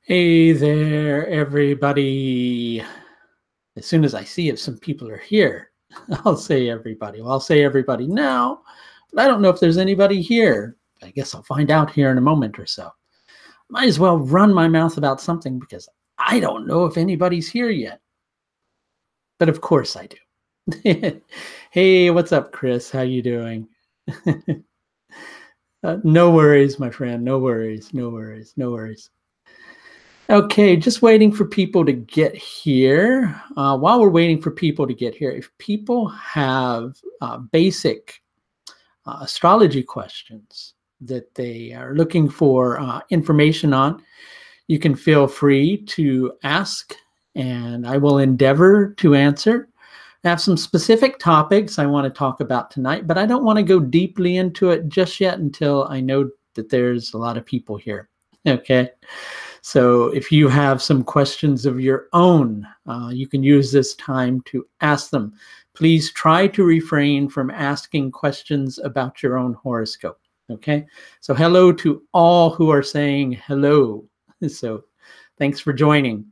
Hey there, everybody. As soon as I see if some people are here, I'll say everybody. Well, I'll say everybody now, but I don't know if there's anybody here. I guess I'll find out here in a moment or so. Might as well run my mouth about something because I don't know if anybody's here yet. But of course I do. Hey, what's up, Chris? How you doing? No worries, my friend. No worries. No worries. No worries. Okay, just waiting for people to get here. While we're waiting for people to get here, if people have basic astrology questions that they are looking for information on, you can feel free to ask, and I will endeavor to answer. I have some specific topics I want to talk about tonight, but I don't want to go deeply into it just yet until I know that there's a lot of people here. Okay. So if you have some questions of your own, you can use this time to ask them. Please try to refrain from asking questions about your own horoscope. Okay. So hello to all who are saying hello. So thanks for joining.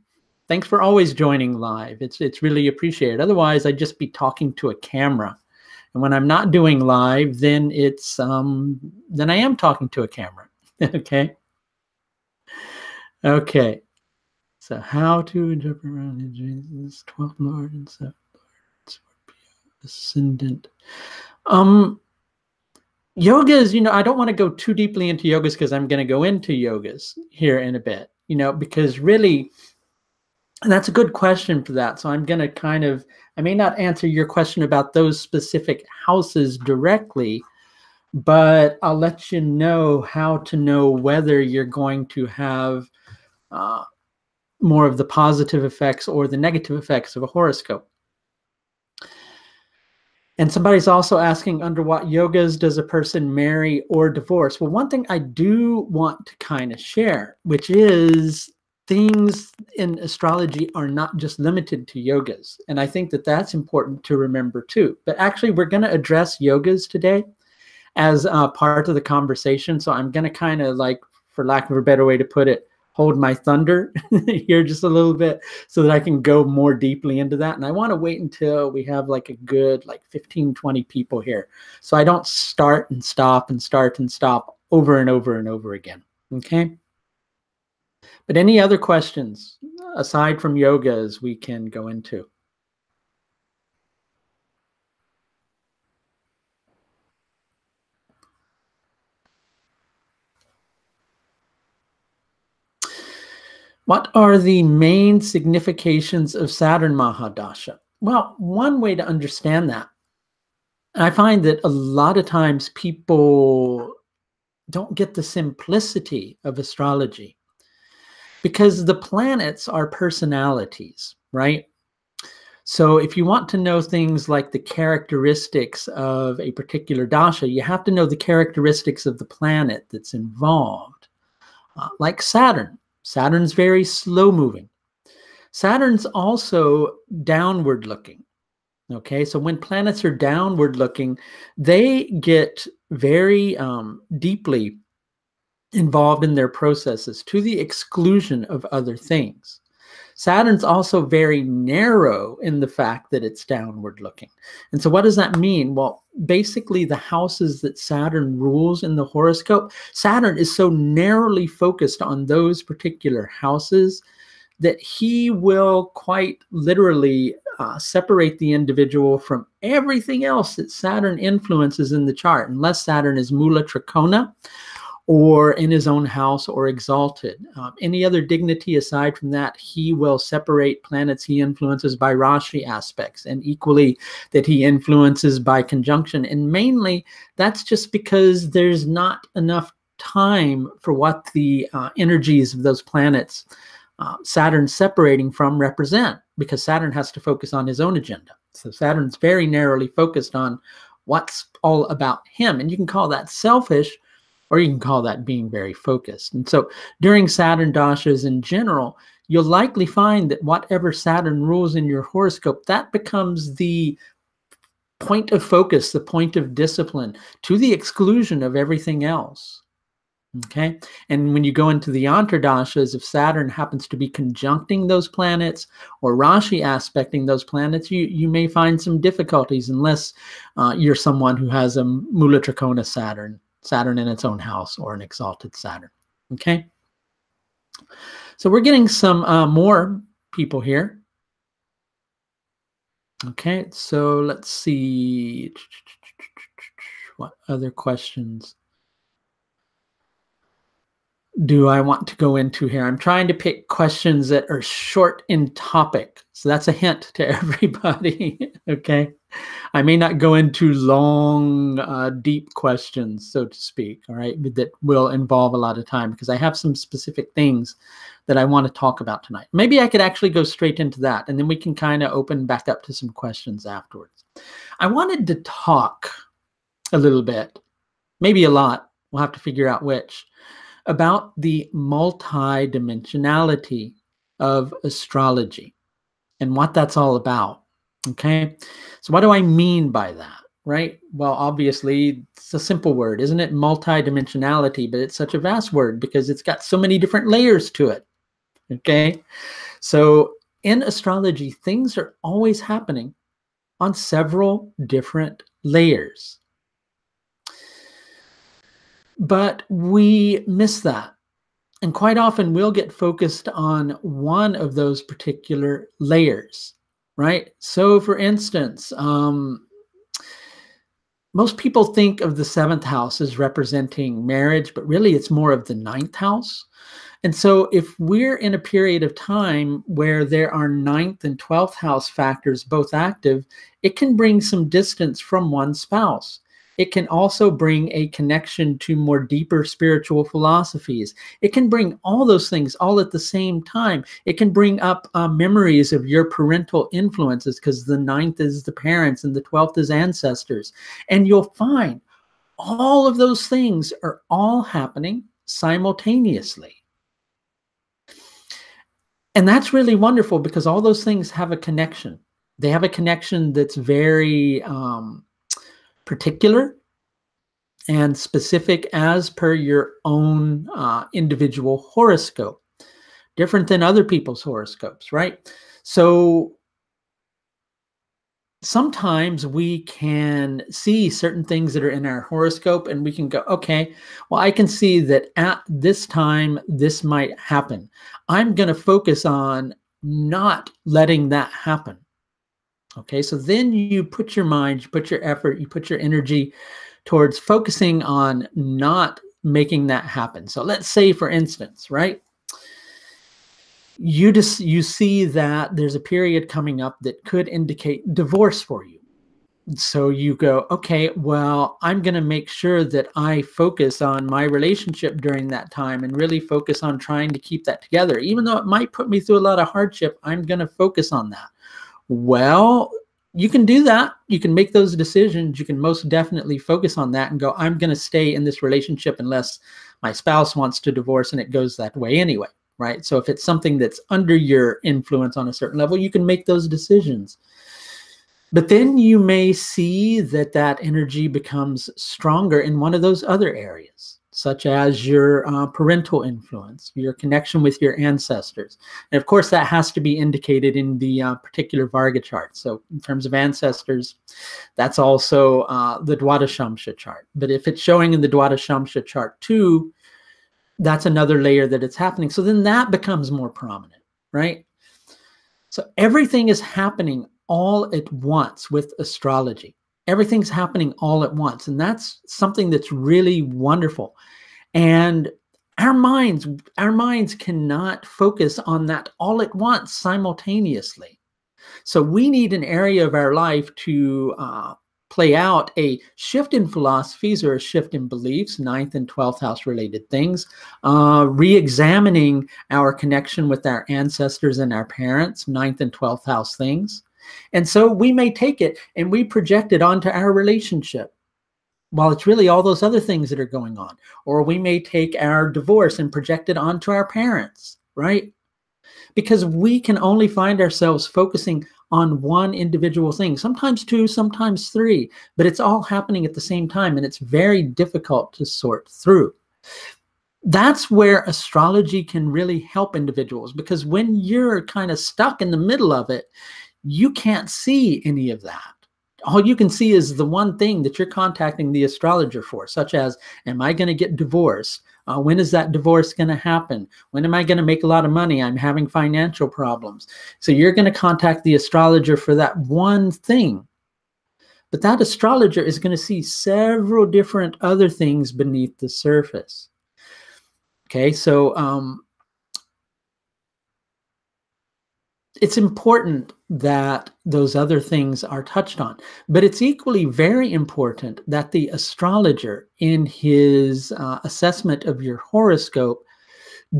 Thanks for always joining live. It's really appreciated. Otherwise, I'd just be talking to a camera. And when I'm not doing live, then then I am talking to a camera. Okay. Okay, so how to interpret around Jesus, 12th Lord and 7th Lord, Scorpio, Ascendant. Yogas, I don't want to go too deeply into yogas because I'm going to go into yogas here in a bit, because really, and that's a good question for that. So I'm going to I may not answer your question about those specific houses directly, but I'll let you know how to know whether you're going to have more of the positive effects or the negative effects of a horoscope. And somebody's also asking, under what yogas does a person marry or divorce? Well, one thing I do want to kind of share, which is things in astrology are not just limited to yogas. And I think that that's important to remember too. But actually, we're going to address yogas today as part of the conversation. So I'm going to kind of, like, for lack of a better way to put it, hold my thunder here just a little bit so that I can go more deeply into that. And I want to wait until we have like a good 15, 20 people here, so I don't start and stop and start and stop over and over and over again. Okay. But any other questions aside from yogas we can go into? What are the main significations of Saturn Mahadasha? Well, one way to understand that, I find that a lot of times people don't get the simplicity of astrology because the planets are personalities, right? So if you want to know things like the characteristics of a particular dasha, you have to know the characteristics of the planet that's involved. Like Saturn. Saturn's very slow moving. Saturn's also downward looking. Okay, so when planets are downward looking, they get very deeply involved in their processes to the exclusion of other things. Saturn's also very narrow in the fact that it's downward looking. And so what does that mean? Well, basically the houses that Saturn rules in the horoscope, Saturn is so narrowly focused on those particular houses that he will quite literally separate the individual from everything else that Saturn influences in the chart, unless Saturn is Mula Trikona or in his own house or exalted. Any other dignity aside from that, he will separate planets he influences by Rashi aspects, and equally that he influences by conjunction. And mainly, that's just because there's not enough time for what the energies of those planets Saturn separating from represent, because Saturn has to focus on his own agenda. So Saturn's very narrowly focused on what's all about him. And you can call that selfish, or you can call that being very focused. And so during Saturn dashas in general, you'll likely find that whatever Saturn rules in your horoscope, that becomes the point of focus, the point of discipline, to the exclusion of everything else. Okay. And when you go into the Antardashas, if Saturn happens to be conjuncting those planets or Rashi aspecting those planets, you may find some difficulties unless you're someone who has a Mula Trikona Saturn in its own house, or an exalted Saturn. Okay. So we're getting some more people here. Okay. So let's see. What other questions do I want to go into here? I'm trying to pick questions that are short in topic. So that's a hint to everybody. Okay. I may not go into long, deep questions, so to speak. All right. That will involve a lot of time, because I have some specific things that I want to talk about tonight. Maybe I could actually go straight into that, and then we can kind of open back up to some questions afterwards. I wanted to talk a little bit, maybe a lot. We'll have to figure out which, about the multi-dimensionality of astrology and what that's all about. Okay, so what do I mean by that, right? Well, obviously, it's a simple word, isn't it? Multi-dimensionality, but it's such a vast word because it's got so many different layers to it. Okay, so in astrology, things are always happening on several different layers. But we miss that. And quite often we'll get focused on one of those particular layers, right? So for instance, most people think of the 7th house as representing marriage, but really it's more of the 9th house. And so if we're in a period of time where there are 9th and 12th house factors both active, it can bring some distance from one spouse. It can also bring a connection to more deeper spiritual philosophies. It can bring all those things all at the same time. It can bring up memories of your parental influences, because the 9th is the parents and the 12th is ancestors. And you'll find all of those things are all happening simultaneously. And that's really wonderful, because all those things have a connection. They have a connection that's very particular and specific as per your own individual horoscope, different than other people's horoscopes, right? So sometimes we can see certain things that are in our horoscope and we can go, okay, well, I can see that at this time, this might happen. I'm going to focus on not letting that happen. Okay, so then you put your mind, you put your effort, you put your energy towards focusing on not making that happen. So let's say, for instance, right, you see that there's a period coming up that could indicate divorce for you. So you go, okay, well, I'm going to make sure that I focus on my relationship during that time and really focus on trying to keep that together. Even though it might put me through a lot of hardship, I'm going to focus on that. Well, you can do that. You can make those decisions. You can most definitely focus on that and go, I'm going to stay in this relationship unless my spouse wants to divorce, and it goes that way anyway, right? So if it's something that's under your influence on a certain level, you can make those decisions. But then you may see that that energy becomes stronger in one of those other areas, such as your parental influence, your connection with your ancestors. And of course, that has to be indicated in the particular Varga chart. So in terms of ancestors, that's also the Dwadashamsha chart. But if it's showing in the Dwadashamsha chart too, that's another layer that it's happening. So then that becomes more prominent, right? So everything is happening all at once with astrology. Everything's happening all at once. And that's something that's really wonderful. And our minds cannot focus on that all at once simultaneously. So we need an area of our life to play out a shift in philosophies or a shift in beliefs, 9th and 12th house related things, re-examining our connection with our ancestors and our parents, 9th and 12th house things. And so we may take it and we project it onto our relationship while it's really all those other things that are going on. Or we may take our divorce and project it onto our parents, right? Because we can only find ourselves focusing on one individual thing, sometimes two, sometimes three, but it's all happening at the same time, and it's very difficult to sort through. That's where astrology can really help individuals, because when you're kind of stuck in the middle of it, you can't see any of that. All you can see is the one thing that you're contacting the astrologer for, such as, am I going to get divorced? When is that divorce going to happen? When am I going to make a lot of money? I'm having financial problems. So you're going to contact the astrologer for that one thing. But that astrologer is going to see several different other things beneath the surface. Okay, so it's important that those other things are touched on, but it's equally very important that the astrologer, in his assessment of your horoscope,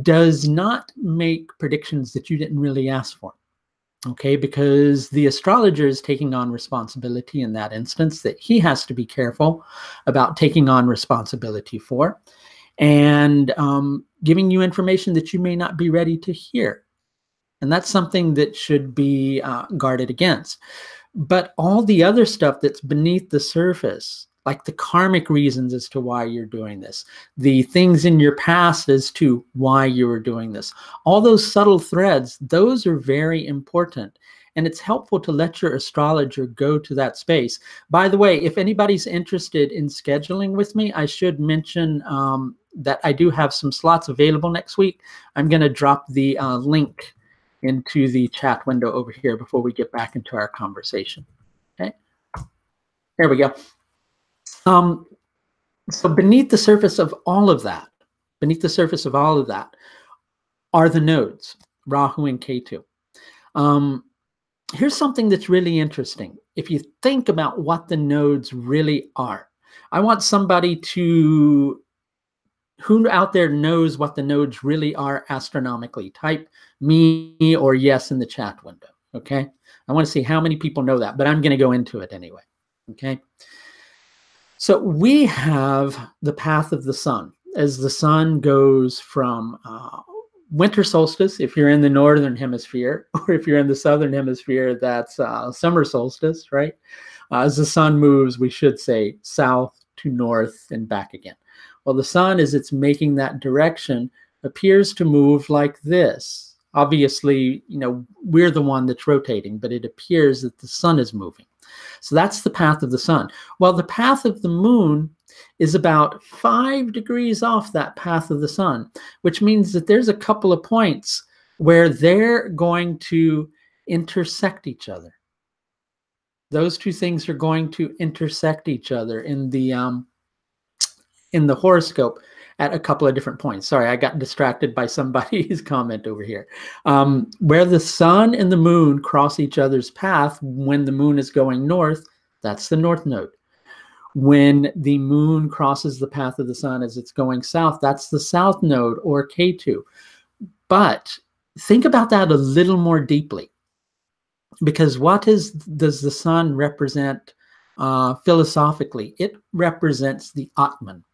does not make predictions that you didn't really ask for. Okay, because the astrologer is taking on responsibility in that instance that he has to be careful about taking on responsibility for, and giving you information that you may not be ready to hear. And that's something that should be guarded against. But all the other stuff that's beneath the surface, like the karmic reasons as to why you're doing this, the things in your past as to why you were doing this, all those subtle threads, those are very important. And it's helpful to let your astrologer go to that space. By the way, if anybody's interested in scheduling with me, I should mention that I do have some slots available next week. I'm going to drop the link into the chat window over here before we get back into our conversation. Okay, there we go. So beneath the surface of all of that, are the nodes, Rahu and Ketu. Here's something that's really interesting. If you think about what the nodes really are, I want somebody to, who out there knows what the nodes really are astronomically, type me or yes in the chat window, okay? I want to see how many people know that, but I'm going to go into it anyway, okay? So we have the path of the sun. As the sun goes from winter solstice, if you're in the northern hemisphere, or if you're in the southern hemisphere, that's summer solstice, right? As the sun moves, we should say south to north and back again. Well, the sun, as it's making that direction, appears to move like this. Obviously, you know, we're the one that's rotating, but it appears that the sun is moving. So that's the path of the sun. Well, the path of the moon is about 5 degrees off that path of the sun, which means that there's a couple of points where they're going to intersect each other. Those two things are going to intersect each other in the horoscope at a couple of different points. Sorry, I got distracted by somebody's comment over here. Where the sun and the moon cross each other's path when the moon is going north, that's the north node. When the moon crosses the path of the sun as it's going south, that's the south node, or Ketu. But think about that a little more deeply, because what does the sun represent philosophically? It represents the Atman.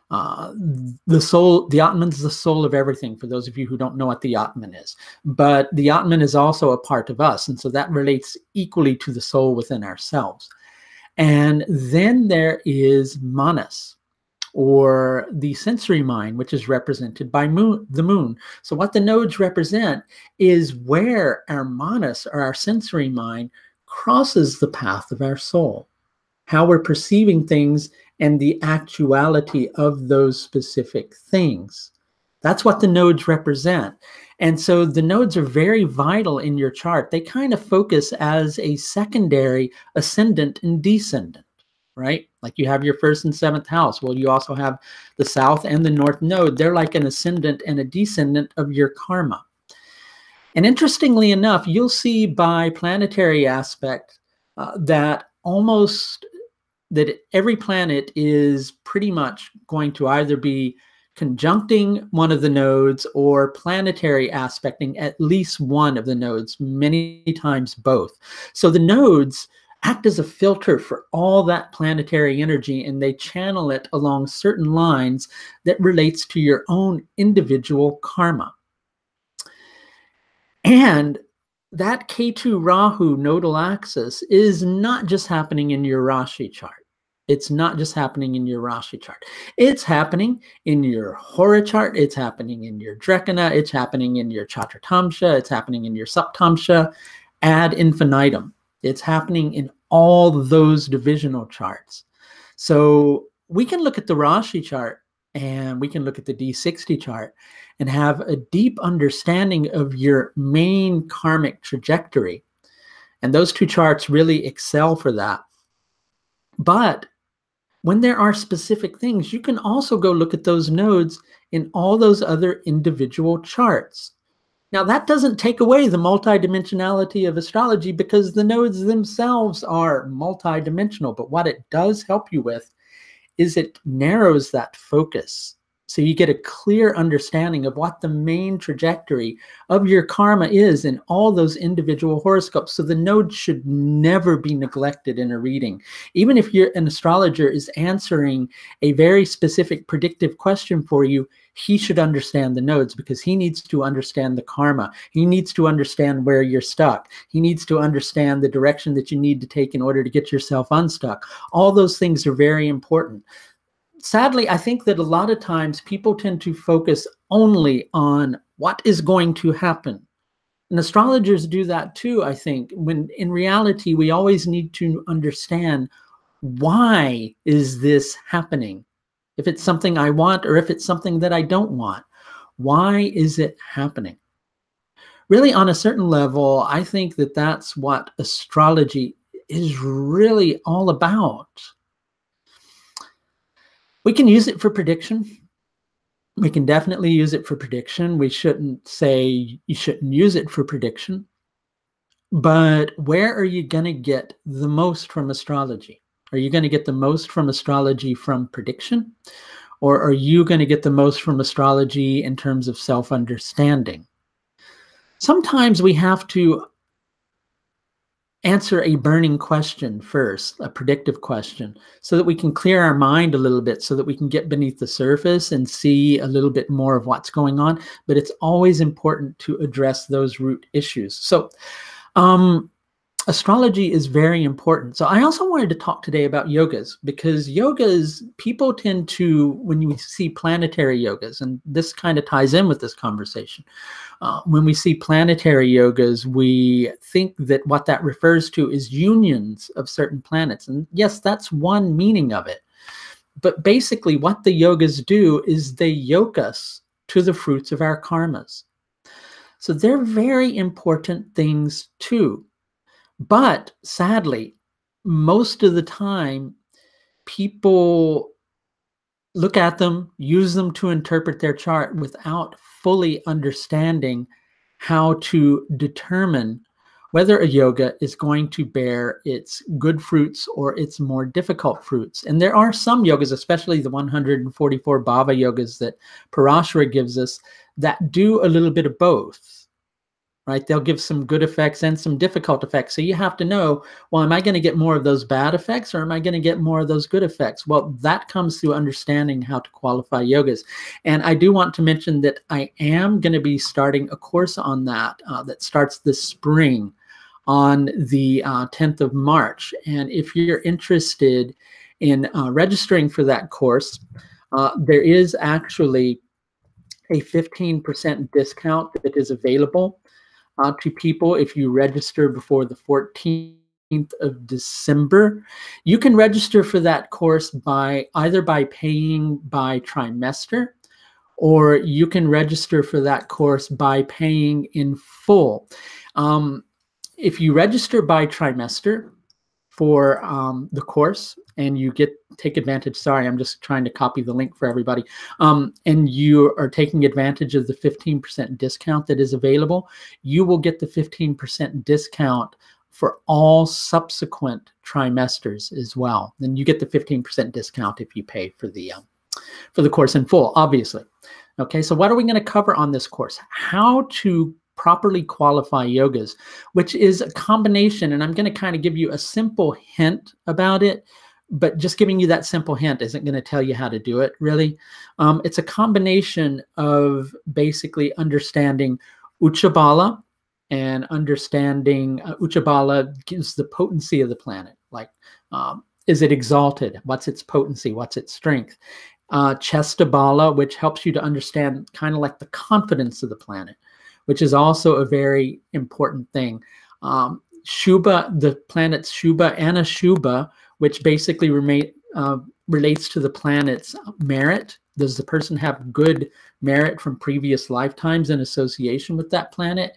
The soul, the Atman's the soul of everything, for those of you who don't know what the Atman is. But the Atman is also a part of us, and so that relates equally to the soul within ourselves. And then there is Manas, or the sensory mind, which is represented by the moon. So what the nodes represent is where our Manas, or our sensory mind, crosses the path of our soul, how we're perceiving things and the actuality of those specific things. That's what the nodes represent. And so the nodes are very vital in your chart. They kind of focus as a secondary ascendant and descendant, right? Like you have your first and seventh house. Well, you also have the south and the north node. They're like an ascendant and a descendant of your karma. And interestingly enough, you'll see by planetary aspect that every planet is pretty much going to either be conjuncting one of the nodes or planetary aspecting at least one of the nodes, many times both. So the nodes act as a filter for all that planetary energy, and they channel it along certain lines that relates to your own individual karma. And that Ketu Rahu nodal axis is not just happening in your Rashi chart. It's not just happening in your Rashi chart. It's happening in your Hora chart. It's happening in your Drekana. It's happening in your Chatratamsha. It's happening in your Saptamsha ad infinitum. It's happening in all those divisional charts. So we can look at the Rashi chart and we can look at the D60 chart and have a deep understanding of your main karmic trajectory. And those two charts really excel for that. But when there are specific things, you can also go look at those nodes in all those other individual charts. Now, that doesn't take away the multidimensionality of astrology because the nodes themselves are multidimensional. But what it does help you with is it narrows that focus. So you get a clear understanding of what the main trajectory of your karma is in all those individual horoscopes. So the nodes should never be neglected in a reading. Even if an astrologer is answering a very specific predictive question for you, he should understand the nodes because he needs to understand the karma. He needs to understand where you're stuck. He needs to understand the direction that you need to take in order to get yourself unstuck. All those things are very important. Sadly, I think that a lot of times people tend to focus only on what is going to happen. And astrologers do that too, I think, when in reality, we always need to understand why is this happening? If it's something I want or if it's something that I don't want, why is it happening? Really, on a certain level, I think that that's what astrology is really all about. We can use it for prediction. We can definitely use it for prediction. We shouldn't say you shouldn't use it for prediction. But where are you going to get the most from astrology? Are you going to get the most from astrology from prediction? Or are you going to get the most from astrology in terms of self-understanding? Sometimes we have to answer a burning question first, a predictive question, so that we can clear our mind a little bit, so that we can get beneath the surface and see a little bit more of what's going on. But it's always important to address those root issues. So astrology is very important. So I also wanted to talk today about yogas, because yogas, people tend to, when you see planetary yogas, and this kind of ties in with this conversation, when we see planetary yogas, we think that what that refers to is unions of certain planets. And yes, that's one meaning of it. But basically what the yogas do is they yoke us to the fruits of our karmas. So they're very important things too. But sadly, most of the time, people look at them, use them to interpret their chart without fully understanding how to determine whether a yoga is going to bear its good fruits or its more difficult fruits. And there are some yogas, especially the 144 bhava yogas that Parashara gives us, that do a little bit of both. Right? They'll give some good effects and some difficult effects. So you have to know, well, am I going to get more of those bad effects or am I going to get more of those good effects? Well, that comes through understanding how to qualify yogas. And I do want to mention that I am going to be starting a course on that that starts this spring on the 10th of March. And if you're interested in registering for that course, there is actually a 15% discount that is available to people if you register before the 14th of December. You can register for that course by either by paying by trimester, or you can register for that course by paying in full. If you register by trimester for the course and you take advantage, sorry, I'm just trying to copy the link for everybody, and you are taking advantage of the 15% discount that is available, you will get the 15% discount for all subsequent trimesters as well. Then you get the 15% discount if you pay for the course in full, obviously. Okay, so what are we going to cover on this course? How to properly qualify yogas, which is a combination, and I'm going to kind of give you a simple hint about it, but just giving you that simple hint isn't going to tell you how to do it, really. It's a combination of basically understanding Uchabala, and understanding Uchabala gives the potency of the planet, like Is it exalted? What's its potency? What's its strength? Chestabala, which helps you to understand kind of like the confidence of the planet, which is also a very important thing. Shubha, the planets Shubha and Ashubha, which basically relates to the planet's merit. Does the person have good merit from previous lifetimes in association with that planet?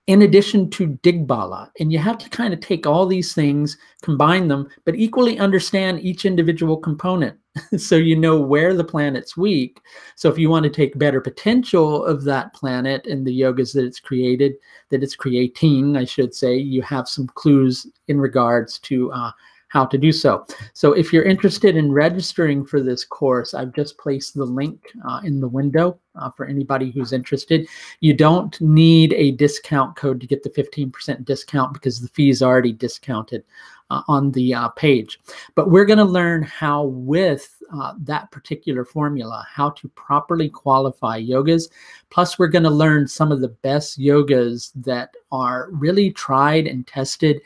In addition to Digbala. And you have to kind of take all these things, combine them, but equally understand each individual component so you know where the planet's weak. So if you want to take better potential of that planet and the yogas that it's created, that it's creating, I should say, you have some clues in regards to how to do so. So if you're interested in registering for this course, I've just placed the link in the window for anybody who's interested. You don't need a discount code to get the 15% discount because the fee is already discounted on the page. But we're going to learn how with that particular formula, how to properly qualify yogas. Plus, we're going to learn some of the best yogas that are really tried and tested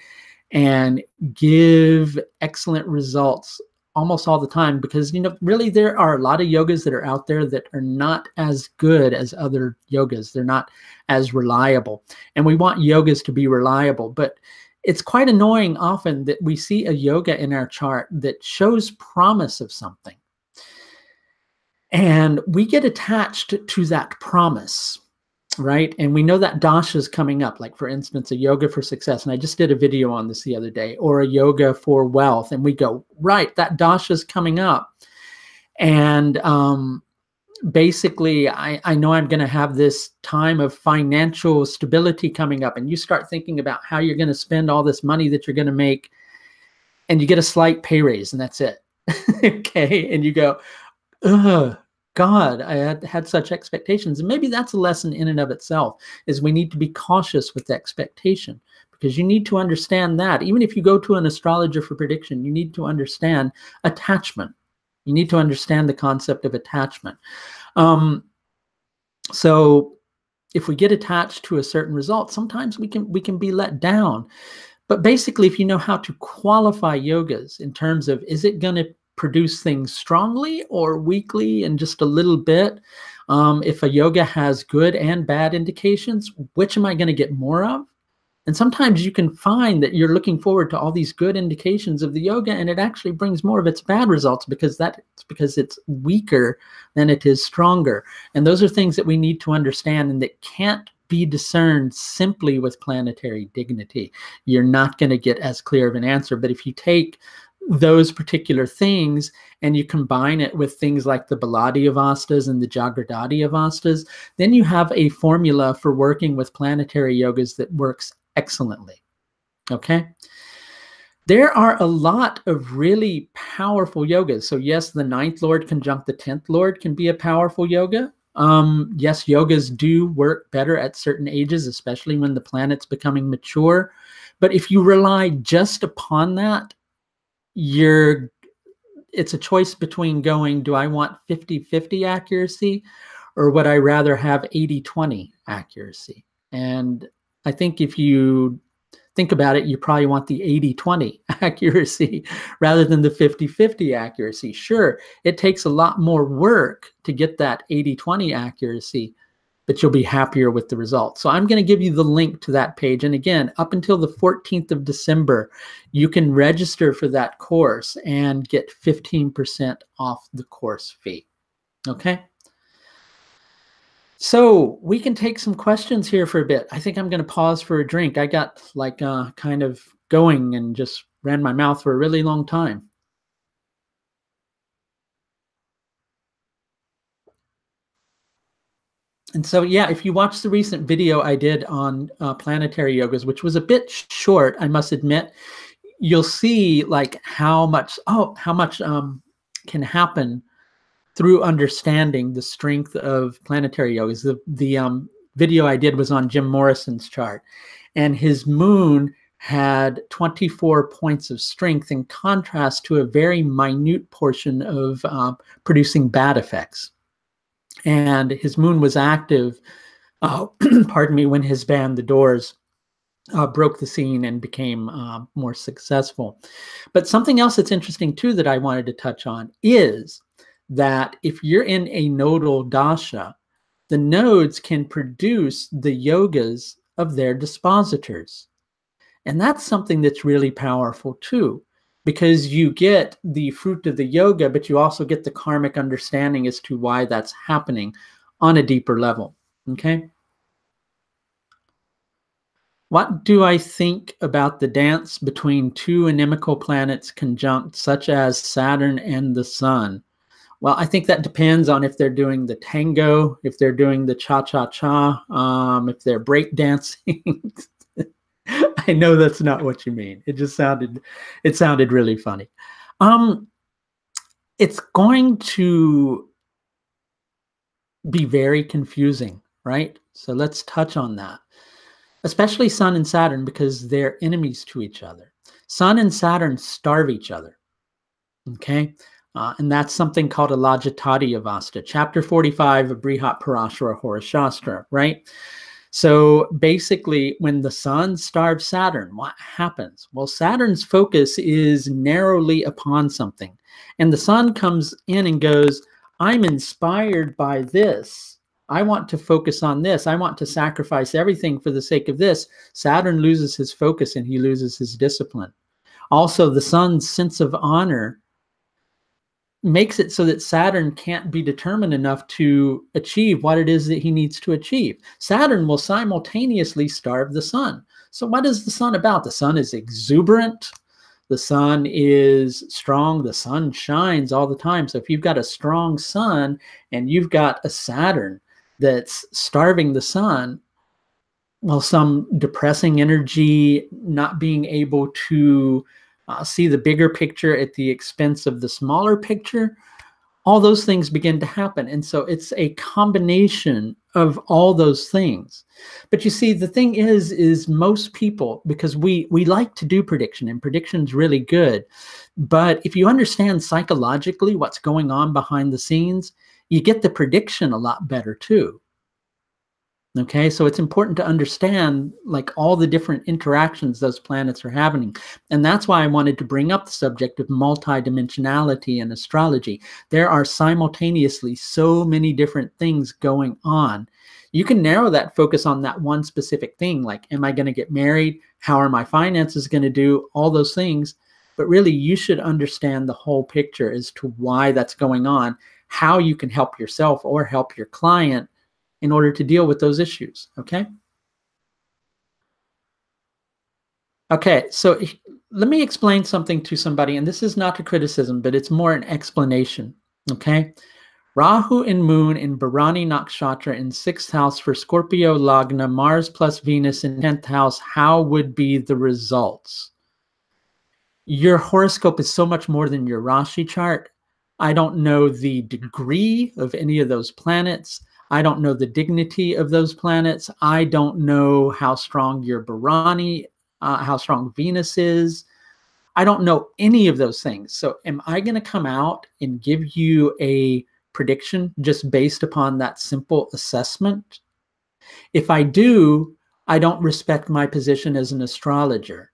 and give excellent results almost all the time, because, you know, really there are a lot of yogas that are out there that are not as good as other yogas. They're not as reliable, and we want yogas to be reliable. But it's quite annoying often that we see a yoga in our chart that shows promise of something, and we get attached to that promise. Right? And we know that Dasha is coming up, like for instance, a yoga for success. And I just did a video on this the other day, or a yoga for wealth. And we go, right, that Dasha is coming up. And basically, I know I'm going to have this time of financial stability coming up. And you start thinking about how you're going to spend all this money that you're going to make, and you get a slight pay raise, and that's it. Okay. And you go, ugh. God, I had such expectations. And maybe that's a lesson in and of itself, is we need to be cautious with expectation, because you need to understand that even if you go to an astrologer for prediction, you need to understand attachment. You need to understand the concept of attachment. So if we get attached to a certain result, sometimes we can be let down. But basically, if you know how to qualify yogas in terms of, is it going to produce things strongly or weakly and just a little bit? If a yoga has good and bad indications, which am I going to get more of? And sometimes you can find that you're looking forward to all these good indications of the yoga, and it actually brings more of its bad results because it's weaker than it is stronger. And those are things that we need to understand and that can't be discerned simply with planetary dignity. You're not going to get as clear of an answer. But if you take those particular things and you combine it with things like the Baladi Avastas and the Jagradati Avastas, then you have a formula for working with planetary yogas that works excellently. Okay? There are a lot of really powerful yogas. So yes, the 9th Lord conjunct the 10th Lord can be a powerful yoga. Yes, yogas do work better at certain ages, especially when the planet's becoming mature. But if you rely just upon that, it's a choice between going, do I want 50-50 accuracy, or would I rather have 80-20 accuracy? And I think if you think about it, you probably want the 80-20 accuracy rather than the 50-50 accuracy. Sure, it takes a lot more work to get that 80-20 accuracy, but you'll be happier with the results. So I'm going to give you the link to that page. And again, up until the 14th of December, you can register for that course and get 15% off the course fee. Okay? So we can take some questions here for a bit. I think I'm going to pause for a drink. I got like kind of going and just ran my mouth for a really long time. And so, yeah, if you watch the recent video I did on planetary yogas, which was a bit short, I must admit, you'll see like how much can happen through understanding the strength of planetary yogas. The video I did was on Jim Morrison's chart, and his moon had 24 points of strength in contrast to a very minute portion of producing bad effects. And his moon was active, pardon me, when his band, The Doors, broke the scene and became more successful. But something else that's interesting too that I wanted to touch on is that if you're in a nodal dasha, the nodes can produce the yogas of their dispositors. And that's something that's really powerful too, because you get the fruit of the yoga, but you also get the karmic understanding as to why that's happening on a deeper level. Okay. What do I think about the dance between two inimical planets conjunct, such as Saturn and the Sun? Well, I think that depends on if they're doing the tango, if they're doing the cha-cha-cha, if they're break dancing. I know that's not what you mean. It sounded really funny. It's going to be very confusing, right? So let's touch on that. Especially Sun and Saturn, because they're enemies to each other. Sun and Saturn starve each other, okay? And that's something called a Lajatati Avasta, chapter 45 of Brihat Parashara Hora Shastra, right? So basically, when the Sun starves Saturn, what happens? Well, Saturn's focus is narrowly upon something. And the Sun comes in and goes, I'm inspired by this. I want to focus on this. I want to sacrifice everything for the sake of this. Saturn loses his focus and he loses his discipline. Also, the Sun's sense of honor makes it so that Saturn can't be determined enough to achieve what it is that he needs to achieve. Saturn will simultaneously starve the Sun. So what is the Sun about? The Sun is exuberant. The Sun is strong. The Sun shines all the time. So if you've got a strong Sun and you've got a Saturn that's starving the Sun, well, some depressing energy, not being able to see the bigger picture at the expense of the smaller picture, all those things begin to happen. And so it's a combination of all those things. But you see, the thing is most people, because we like to do prediction, and prediction's really good, but if you understand psychologically what's going on behind the scenes, you get the prediction a lot better too. Okay, so it's important to understand like all the different interactions those planets are having. And that's why I wanted to bring up the subject of multidimensionality in astrology. There are simultaneously so many different things going on. You can narrow that focus on that one specific thing, like, am I going to get married? How are my finances going to do? All those things. But really, you should understand the whole picture as to why that's going on, how you can help yourself or help your client in order to deal with those issues, okay? Okay, so let me explain something to somebody, and this is not a criticism, but it's more an explanation, okay? Rahu and Moon in Bharani Nakshatra in 6th house for Scorpio Lagna, Mars plus Venus in 10th house, how would be the results? Your horoscope is so much more than your Rashi chart. I don't know the degree of any of those planets. I don't know the dignity of those planets. I don't know how strong your Bharani, how strong Venus is. I don't know any of those things. So am I going to come out and give you a prediction just based upon that simple assessment? If I do, I don't respect my position as an astrologer.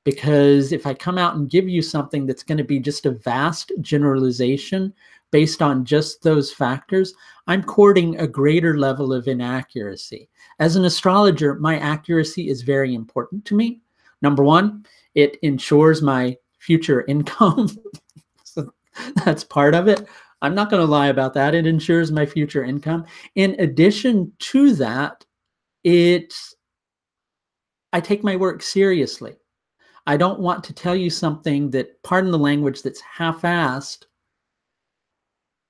Because if I come out and give you something that's going to be just a vast generalization based on just those factors, I'm courting a greater level of inaccuracy. As an astrologer, my accuracy is very important to me. Number one, it ensures my future income. So that's part of it. I'm not going to lie about that. It ensures my future income. In addition to that, I take my work seriously. I don't want to tell you something that, pardon the language, that's half-assed,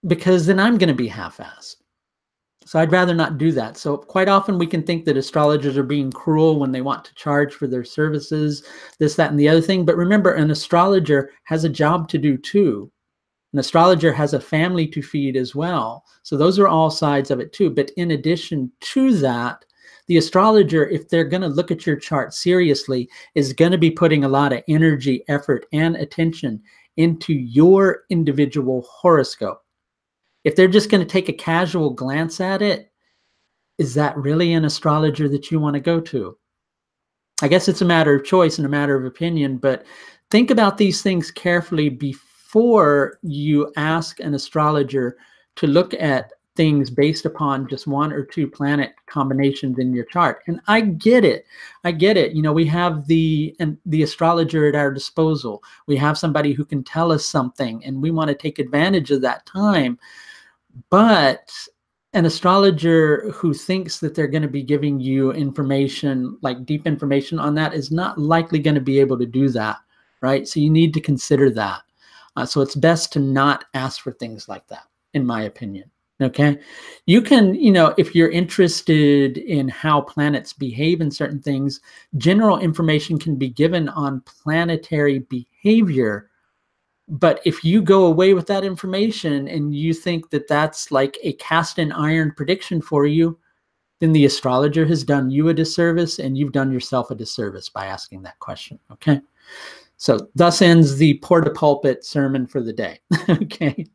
because then I'm going to be half-assed. So I'd rather not do that. So quite often we can think that astrologers are being cruel when they want to charge for their services, this, that, and the other thing. But remember, an astrologer has a job to do too. An astrologer has a family to feed as well. So those are all sides of it too. But in addition to that, the astrologer, if they're going to look at your chart seriously, is going to be putting a lot of energy, effort, and attention into your individual horoscope. If they're just going to take a casual glance at it, is that really an astrologer that you want to go to? I guess it's a matter of choice and a matter of opinion, but think about these things carefully before you ask an astrologer to look at things based upon just one or two planet combinations in your chart. And I get it. I get it. You know, we have the astrologer at our disposal. We have somebody who can tell us something, and we want to take advantage of that time. But an astrologer who thinks that they're going to be giving you information, like deep information on that, is not likely going to be able to do that, right? So you need to consider that. So it's best to not ask for things like that, in my opinion. Okay. You can, you know, if you're interested in how planets behave in certain things, general information can be given on planetary behavior. But if you go away with that information and you think that that's like a cast in iron prediction for you, then the astrologer has done you a disservice, and you've done yourself a disservice by asking that question. Okay. So thus ends the Porta Pulpit sermon for the day. Okay.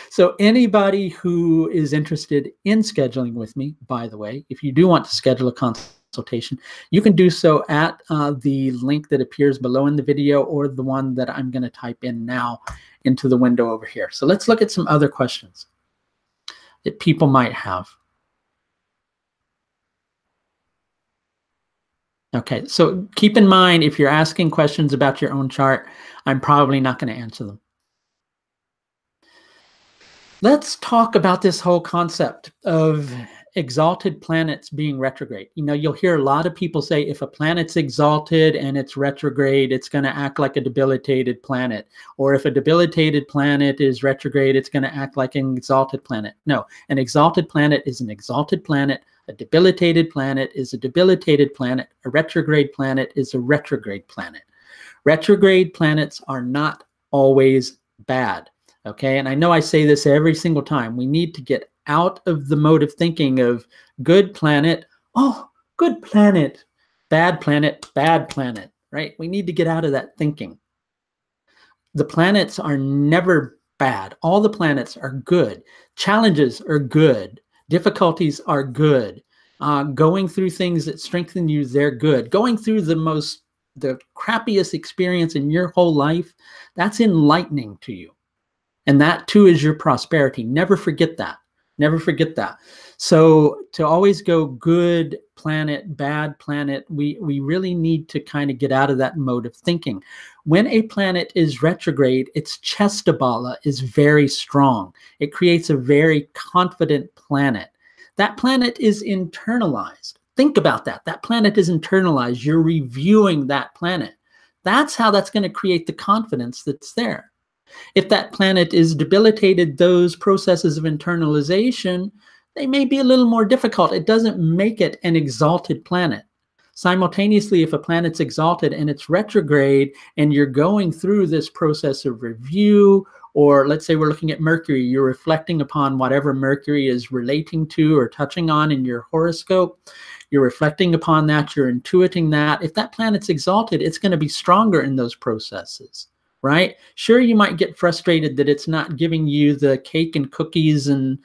So anybody who is interested in scheduling with me, by the way, if you do want to schedule a consultation, you can do so at the link that appears below in the video, or the one that I'm going to type in now into the window over here. So let's look at some other questions that people might have. Okay, so keep in mind, if you're asking questions about your own chart, I'm probably not going to answer them. Let's talk about this whole concept of exalted planets being retrograde. You know, you'll hear a lot of people say if a planet's exalted and it's retrograde, it's going to act like a debilitated planet. Or if a debilitated planet is retrograde, it's going to act like an exalted planet. No, an exalted planet is an exalted planet. A debilitated planet is a debilitated planet. A retrograde planet is a retrograde planet. Retrograde planets are not always bad. Okay, and I know I say this every single time. We need to get out of the mode of thinking of good planet, oh, good planet, bad planet, right? We need to get out of that thinking. The planets are never bad. All the planets are good. Challenges are good. Difficulties are good. Going through things that strengthen you, they're good. Going through the crappiest experience in your whole life, that's enlightening to you. And that too is your prosperity. Never forget that. Never forget that. So to always go good planet, bad planet, we really need to kind of get out of that mode of thinking. When a planet is retrograde, its chestabala is very strong. It creates a very confident planet. That planet is internalized. Think about that. That planet is internalized. You're reviewing that planet. That's how that's going to create the confidence that's there. If that planet is debilitated, those processes of internalization, they may be a little more difficult. It doesn't make it an exalted planet. Simultaneously, if a planet's exalted and it's retrograde, and you're going through this process of review, or let's say we're looking at Mercury, you're reflecting upon whatever Mercury is relating to or touching on in your horoscope. You're reflecting upon that, you're intuiting that. If that planet's exalted, it's going to be stronger in those processes. Right? Sure, you might get frustrated that it's not giving you the cake and cookies and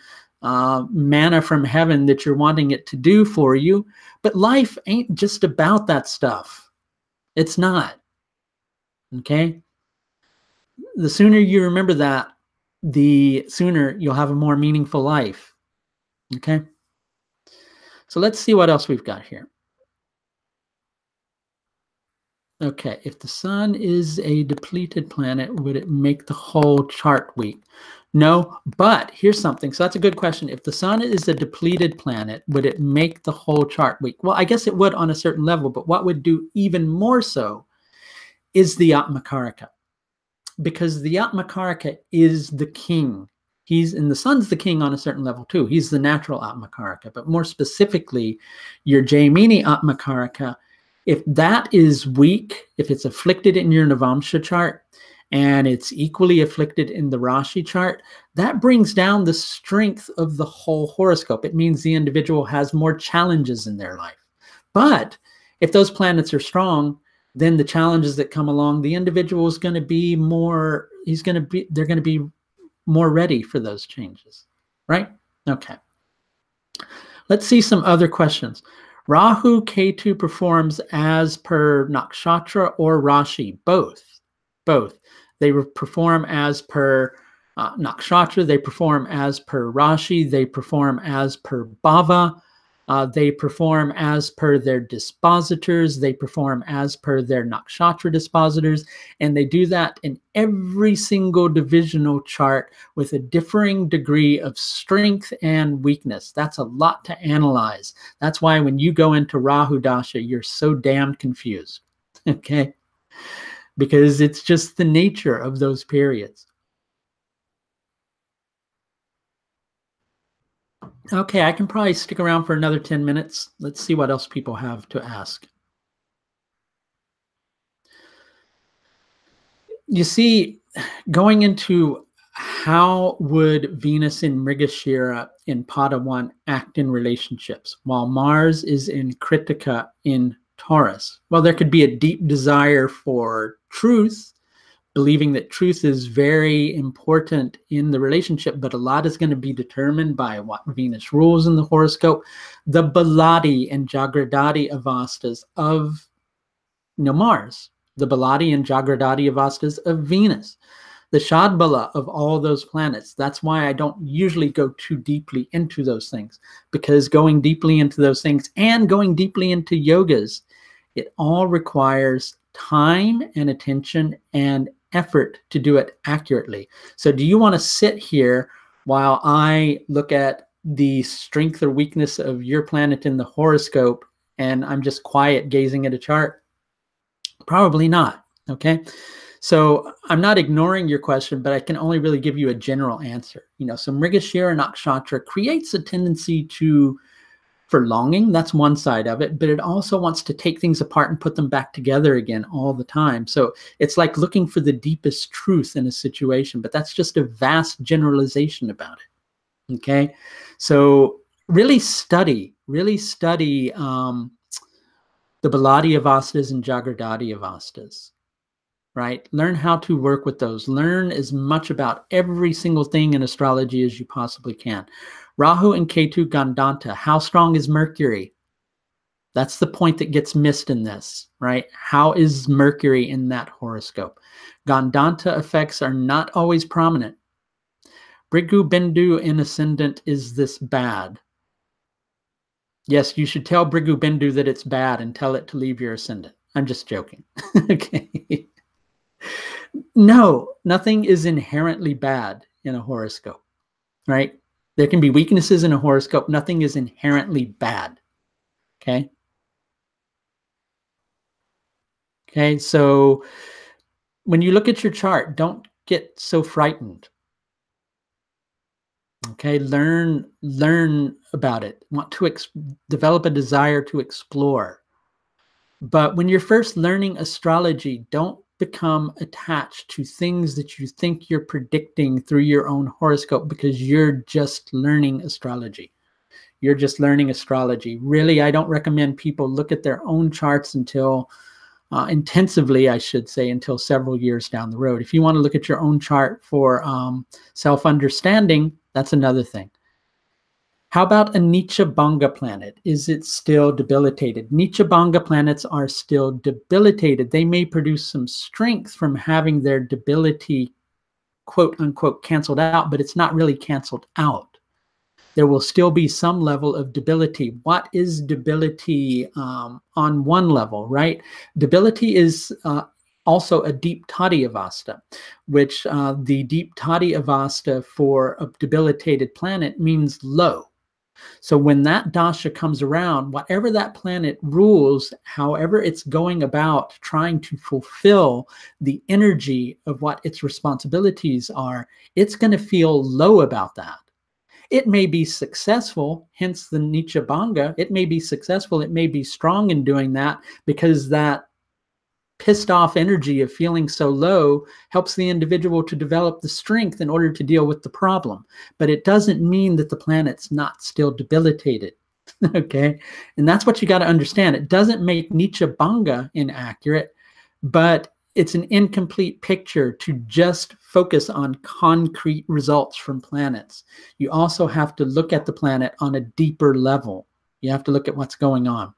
manna from heaven that you're wanting it to do for you, but life ain't just about that stuff. It's not. Okay? The sooner you remember that, the sooner you'll have a more meaningful life. Okay? So let's see what else we've got here. Okay, if the sun is a depleted planet, would it make the whole chart weak? No, but here's something. So that's a good question. If the sun is a depleted planet, would it make the whole chart weak? Well, I guess it would on a certain level, but what would do even more so is the Atmakaraka. Because the Atmakaraka is the king. And the sun's the king on a certain level too. He's the natural Atmakaraka, but more specifically, your Jaimini Atmakaraka, if that is weak, if it's afflicted in your Navamsha chart and it's equally afflicted in the Rashi chart, that brings down the strength of the whole horoscope. It means the individual has more challenges in their life. But if those planets are strong, then the challenges that come along, the individual is going to be more, they're going to be more ready for those changes, right? Okay. Let's see some other questions. Rahu Ketu performs as per nakshatra or rashi, both. Both. They perform as per nakshatra, they perform as per rashi, they perform as per bhava, they perform as per their dispositors, they perform as per their nakshatra dispositors, and they do that in every single divisional chart with a differing degree of strength and weakness. That's a lot to analyze. That's why when you go into Rahu Dasha, you're so damn confused, okay? Because it's just the nature of those periods. Okay, I can probably stick around for another 10 minutes. Let's see what else people have to ask. You see, going into how would Venus in Mrigashira in Pada 1 act in relationships while Mars is in Kritika in Taurus? Well, there could be a deep desire for truth, believing that truth is very important in the relationship, but a lot is going to be determined by what Venus rules in the horoscope, the Baladi and Jagradati avastas of Mars, the Baladi and Jagradati avastas of Venus, the Shadbala of all those planets. That's why I don't usually go too deeply into those things, because going deeply into those things and going deeply into yogas, it all requires time and attention and effort to do it accurately. So do you want to sit here while I look at the strength or weakness of your planet in the horoscope and I'm just quiet gazing at a chart? Probably not, okay? So I'm not ignoring your question, but I can only really give you a general answer. So Mrigashira Nakshatra creates a tendency for longing. That's one side of it, but it also wants to take things apart and put them back together again all the time. So it's like looking for the deepest truth in a situation, but that's just a vast generalization about it, okay? So really study the Baladi avastas and Jagradati avastas, right? Learn how to work with those. Learn as much about every single thing in astrology as you possibly can. Rahu and Ketu Gandanta. How strong is Mercury? That's the point that gets missed in this, right? How is Mercury in that horoscope? Gandanta effects are not always prominent. Brigu Bindu in ascendant, is this bad? Yes, you should tell Brigu Bindu that it's bad and tell it to leave your ascendant. I'm just joking. Okay. No, nothing is inherently bad in a horoscope, right? There can be weaknesses in a horoscope. Nothing is inherently bad, okay? Okay, so when you look at your chart, don't get so frightened. Okay, learn about it. Want to develop a desire to explore. But when you're first learning astrology, don't become attached to things that you think you're predicting through your own horoscope, because you're just learning astrology. You're just learning astrology. Really, I don't recommend people look at their own charts until intensively, I should say, until several years down the road. If you want to look at your own chart for self-understanding, that's another thing. How about a Nietzsche Banga planet? Is it still debilitated? Nietzsche Banga planets are still debilitated. They may produce some strength from having their debility, quote unquote, canceled out, but it's not really canceled out. There will still be some level of debility. What is debility on one level, right? Debility is also a deep tadi avasta, which the deep tadi avasta for a debilitated planet means low. So when that dasha comes around, whatever that planet rules, however it's going about trying to fulfill the energy of what its responsibilities are, it's going to feel low about that. It may be successful, hence the Nietzsche Banga. It may be successful, it may be strong in doing that, because that pissed off energy of feeling so low helps the individual to develop the strength in order to deal with the problem. But it doesn't mean that the planet's not still debilitated, okay? And that's what you got to understand. It doesn't make Nietzsche Banga inaccurate, but it's an incomplete picture to just focus on concrete results from planets. You also have to look at the planet on a deeper level, You have to look at what's going on.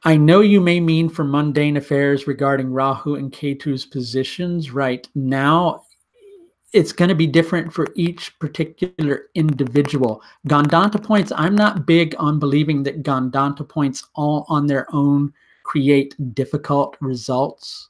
I know you may mean for mundane affairs regarding Rahu and Ketu's positions right now. It's going to be different for each particular individual. Gandanta points, I'm not big on believing that Gandanta points all on their own create difficult results.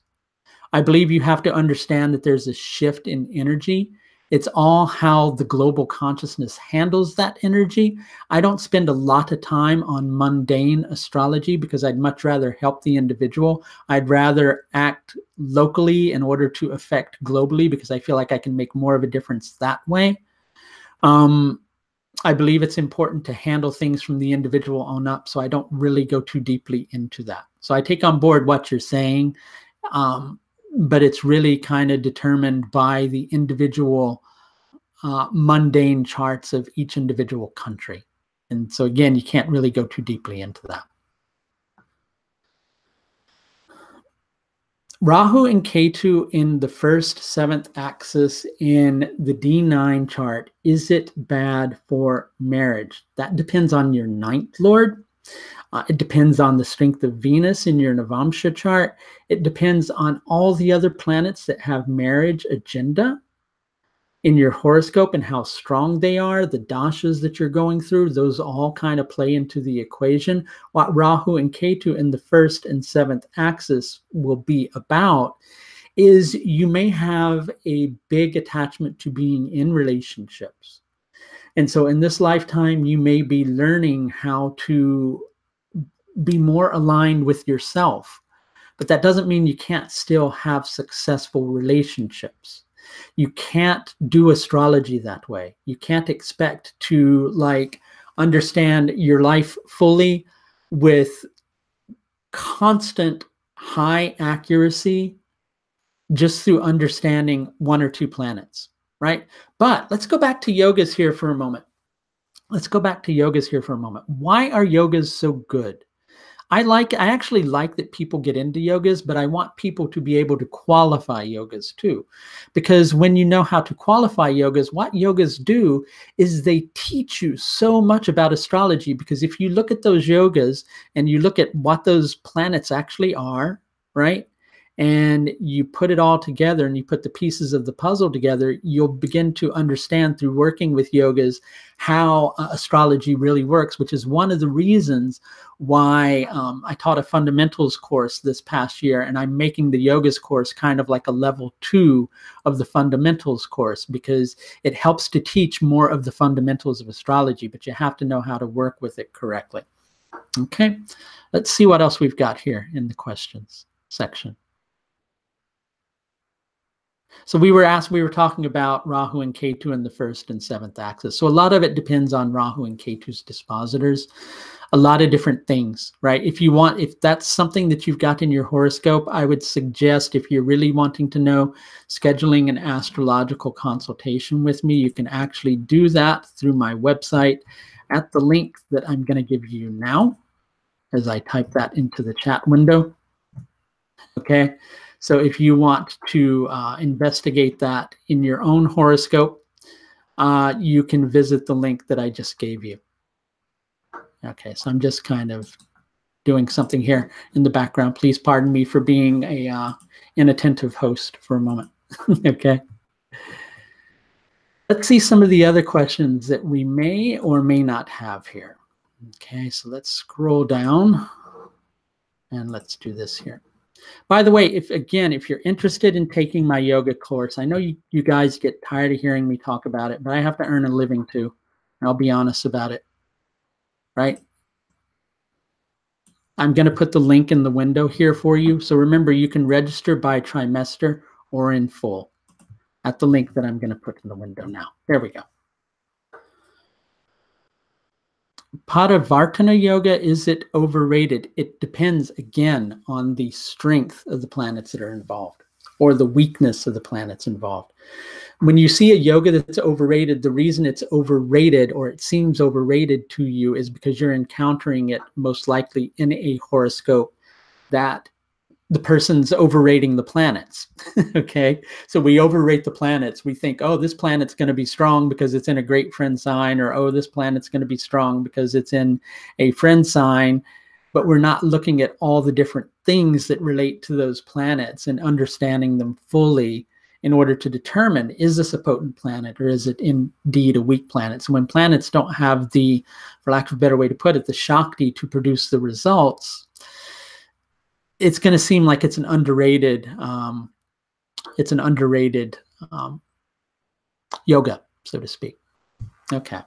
I believe you have to understand that there's a shift in energy. It's all how the global consciousness handles that energy. I don't spend a lot of time on mundane astrology because I'd much rather help the individual. I'd rather act locally in order to affect globally because I feel like I can make more of a difference that way. I believe it's important to handle things from the individual on up, so I don't really go too deeply into that. So I take on board what you're saying. But it's really kind of determined by the individual mundane charts of each individual country. And so again, you can't really go too deeply into that. Rahu and Ketu in the 1st, 7th axis in the D9 chart, is it bad for marriage? That depends on your 9th lord. It depends on the strength of Venus in your Navamsha chart. It depends on all the other planets that have marriage agenda in your horoscope and how strong they are, the dashas that you're going through, those all kind of play into the equation. What Rahu and Ketu in the 1st and 7th axis will be about is you may have a big attachment to being in relationships. And so in this lifetime, you may be learning how to be more aligned with yourself. But that doesn't mean you can't still have successful relationships. You can't do astrology that way. You can't expect to like understand your life fully with constant high accuracy just through understanding 1 or 2 planets, right? But let's go back to yogas here for a moment. Why are yogas so good? I actually like that people get into yogas, but I want people to be able to qualify yogas too. Because when you know how to qualify yogas, what yogas do is they teach you so much about astrology. Because if you look at those yogas and you look at what those planets actually are, right? And you put it all together and you put the pieces of the puzzle together, you'll begin to understand through working with yogas how astrology really works, which is one of the reasons why I taught a fundamentals course this past year, and I'm making the yogas course kind of like a level 2 of the fundamentals course, because it helps to teach more of the fundamentals of astrology, but you have to know how to work with it correctly. Okay, let's see what else we've got here in the questions section. So we were talking about Rahu and Ketu in the 1st and 7th axis. So a lot of it depends on Rahu and Ketu's dispositors, a lot of different things, right? If that's something that you've got in your horoscope, I would suggest, if you're really wanting to know, scheduling an astrological consultation with me. You can actually do that through my website at the link that I'm going to give you now as I type that into the chat window. Okay. So if you want to investigate that in your own horoscope, you can visit the link that I just gave you. Okay, so I'm just kind of doing something here in the background. Please pardon me for being a inattentive host for a moment. Okay. Let's see some of the other questions that we may or may not have here. Okay, so let's scroll down and let's do this here. By the way, if you're interested in taking my yoga course, I know you guys get tired of hearing me talk about it, but I have to earn a living too. And I'll be honest about it, right? I'm going to put the link in the window here for you. So remember, you can register by trimester or in full at the link that I'm going to put in the window now. There we go. Parivartana yoga, is it overrated? It depends, again, on the strength of the planets that are involved or the weakness of the planets involved. When you see a yoga that's overrated, the reason it's overrated or it seems overrated to you is because you're encountering it most likely in a horoscope that the person's overrating the planets. Okay, so we overrate the planets. We think, oh, this planet's going to be strong because it's in a great friend sign, or oh, this planet's going to be strong because it's in a friend sign. But we're not looking at all the different things that relate to those planets and understanding them fully in order to determine, is this a potent planet or is it indeed a weak planet? So when planets don't have the, for lack of a better way to put it, the Shakti to produce the results, it's going to seem like it's an underrated yoga, so to speak. Okay.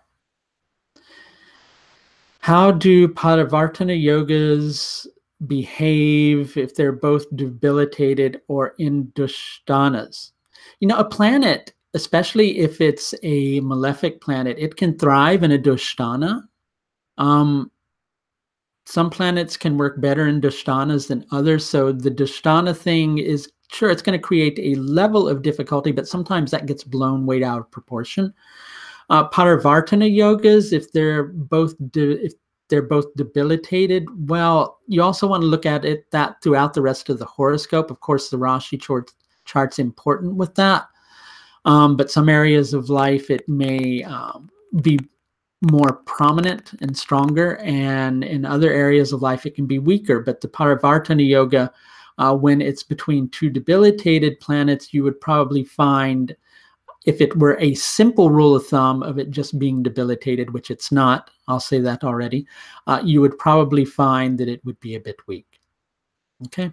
How do Parivartana yogas behave if they're both debilitated or in dushtanas? You know, a planet, especially if it's a malefic planet, it can thrive in a dushtana. Some planets can work better in dushtanas than others. So the dushtana thing is, sure, it's going to create a level of difficulty, but sometimes that gets blown way out of proportion. Parivartana yogas, if they're both debilitated, well, you also want to look at it that throughout the rest of the horoscope. Of course, the Rashi chart's important with that, but some areas of life it may be more prominent and stronger, and in other areas of life it can be weaker. But the Parivartana yoga, when it's between two debilitated planets, you would probably find, if it were a simple rule of thumb of it just being debilitated, which it's not, I'll say that already, you would probably find that it would be a bit weak. Okay,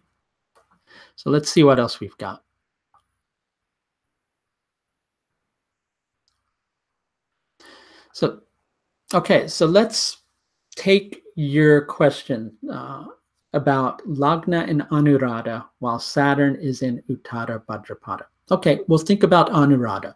so let's see what else we've got. So, okay, so let's take your question about Lagna and Anuradha while Saturn is in Uttara Bhadrapada. Okay, we'll think about Anuradha.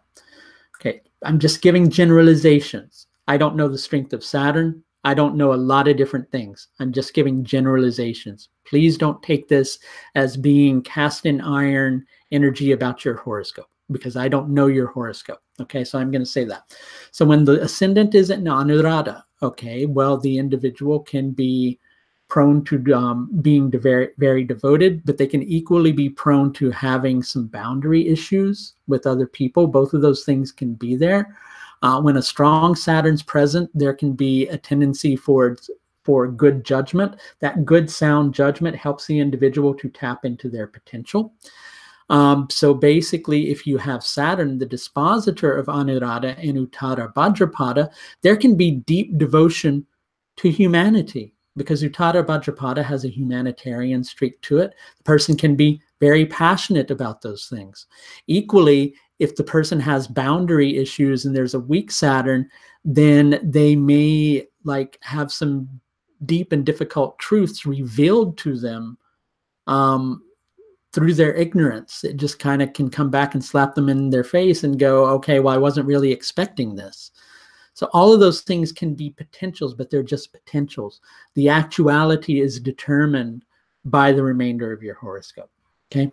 Okay, I'm just giving generalizations. I don't know the strength of Saturn. I don't know a lot of different things. I'm just giving generalizations. Please don't take this as being cast in iron energy about your horoscope, because I don't know your horoscope. Okay, so I'm going to say that. So when the ascendant is in Anuradha, okay, well, the individual can be prone to being very, very devoted, but they can equally be prone to having some boundary issues with other people. Both of those things can be there. When a strong Saturn's present, there can be a tendency for good judgment. That good, sound judgment helps the individual to tap into their potential. So basically, if you have Saturn, the dispositor of Anuradha and Uttara Bhadrapada, there can be deep devotion to humanity, because Uttara Bhadrapada has a humanitarian streak to it. The person can be very passionate about those things. Equally, if the person has boundary issues and there's a weak Saturn, then they may have some deep and difficult truths revealed to them through their ignorance. It just kind of can come back and slap them in their face and go, okay, well, I wasn't really expecting this. So all of those things can be potentials, but they're just potentials. The actuality is determined by the remainder of your horoscope. Okay.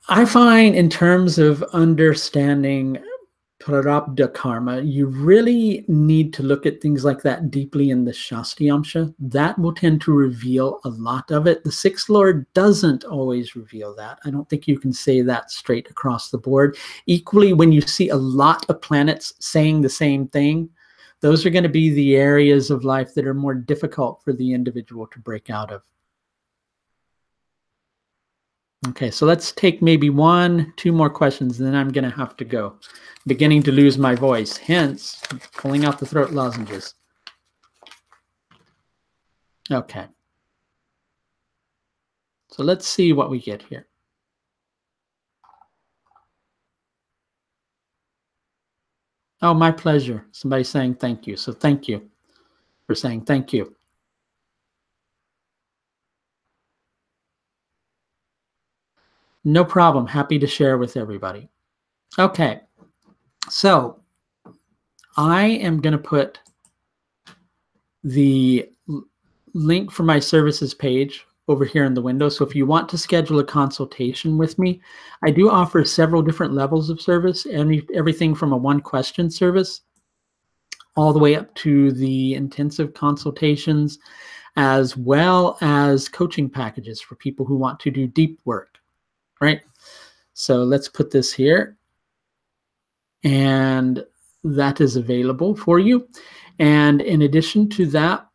I find, in terms of understanding Prarabdha karma, you really need to look at things like that deeply in the Shastiyamsha. That will tend to reveal a lot of it. The sixth lord doesn't always reveal that. I don't think you can say that straight across the board. Equally, when you see a lot of planets saying the same thing, those are going to be the areas of life that are more difficult for the individual to break out of. Okay, so let's take maybe 1, 2 more questions, and then I'm going to have to go. Beginning to lose my voice, hence pulling out the throat lozenges. Okay. So let's see what we get here. Oh, my pleasure. Somebody's saying thank you. So thank you for saying thank you. No problem. Happy to share with everybody. Okay. So I am going to put the link for my services page over here in the window. So if you want to schedule a consultation with me, I do offer several different levels of service, everything from a 1-question service all the way up to the intensive consultations, as well as coaching packages for people who want to do deep work, right? So let's put this here. And that is available for you. And in addition to that,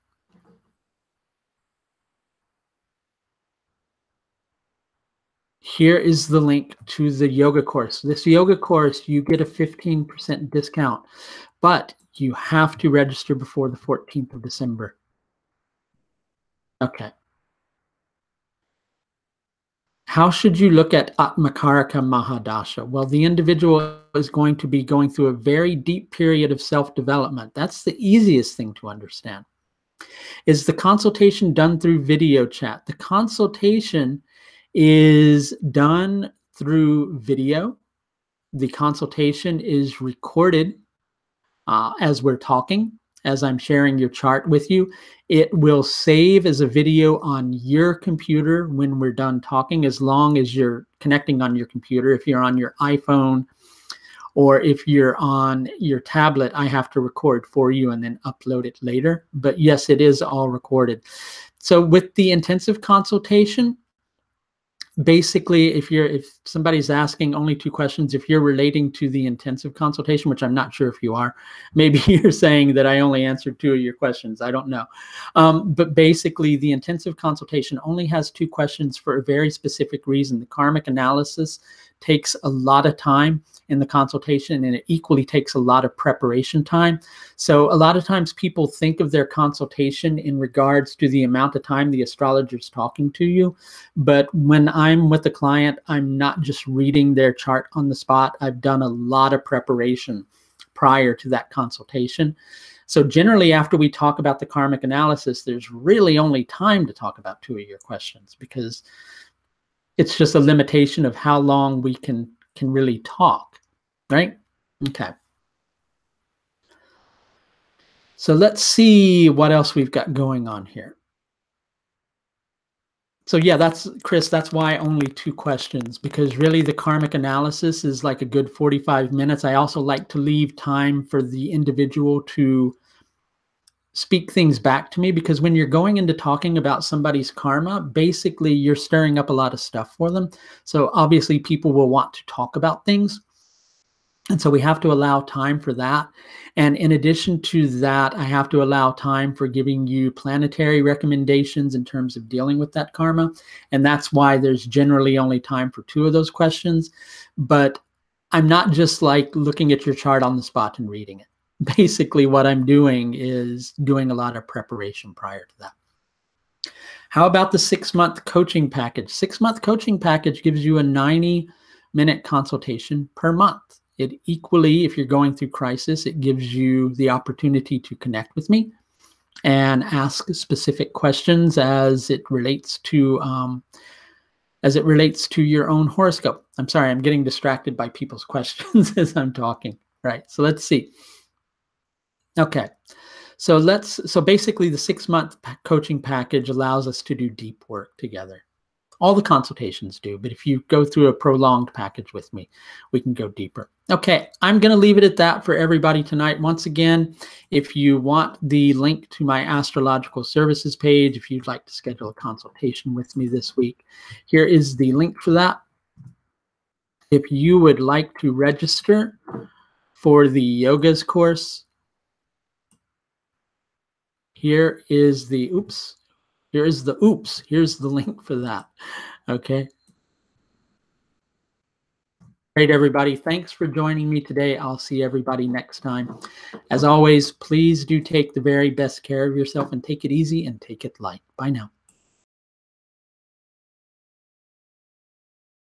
here is the link to the yoga course. This yoga course, you get a 15% discount, but you have to register before the 14th of December. Okay. How should you look at Atmakaraka Mahadasha? Well, the individual is going to be going through a very deep period of self-development. That's the easiest thing to understand. Is the consultation done through video chat? The consultation is done through video. The consultation is recorded as we're talking, as I'm sharing your chart with you. It will save as a video on your computer when we're done talking, as long as you're connecting on your computer. If you're on your iPhone or if you're on your tablet, I have to record for you and then upload it later. But yes, it is all recorded. So with the intensive consultation, basically, if somebody's asking only 2 questions, if you're relating to the intensive consultation, which I'm not sure if you are, maybe you're saying that I only answered 2 of your questions. I don't know. But basically, the intensive consultation only has 2 questions for a very specific reason. The karmic analysis takes a lot of time in the consultation, and it equally takes a lot of preparation time. So a lot of times people think of their consultation in regards to the amount of time the astrologer is talking to you. But when I'm with a client, I'm not just reading their chart on the spot. I've done a lot of preparation prior to that consultation. So generally, after we talk about the karmic analysis, there's really only time to talk about 2 of your questions, because it's just a limitation of how long we can really talk, right? Okay. So let's see what else we've got going on here. So yeah, that's Chris, that's why only 2 questions, because really the karmic analysis is like a good 45 minutes. I also like to leave time for the individual to speak things back to me, because when you're going into talking about somebody's karma, basically you're stirring up a lot of stuff for them. So obviously people will want to talk about things. And so we have to allow time for that. And in addition to that, I have to allow time for giving you planetary recommendations in terms of dealing with that karma. And that's why there's generally only time for 2 of those questions. But I'm not just like looking at your chart on the spot and reading it. Basically, what I'm doing is doing a lot of preparation prior to that. How about the 6-month coaching package? 6-month coaching package gives you a 90-minute consultation per month. It equally, if you're going through crisis, it gives you the opportunity to connect with me and ask specific questions as it relates to your own horoscope. I'm sorry, I'm getting distracted by people's questions as I'm talking. Right. So let's see. Okay. So basically the 6-month coaching package allows us to do deep work together. All the consultations do, but if you go through a prolonged package with me, we can go deeper. Okay, I'm going to leave it at that for everybody tonight. Once again, if you want the link to my astrological services page, if you'd like to schedule a consultation with me this week, here is the link for that. If you would like to register for the yogas course, here's the link for that. Okay. Great, everybody. Thanks for joining me today. I'll see everybody next time. As always, please do take the very best care of yourself and take it easy and take it light. Bye now.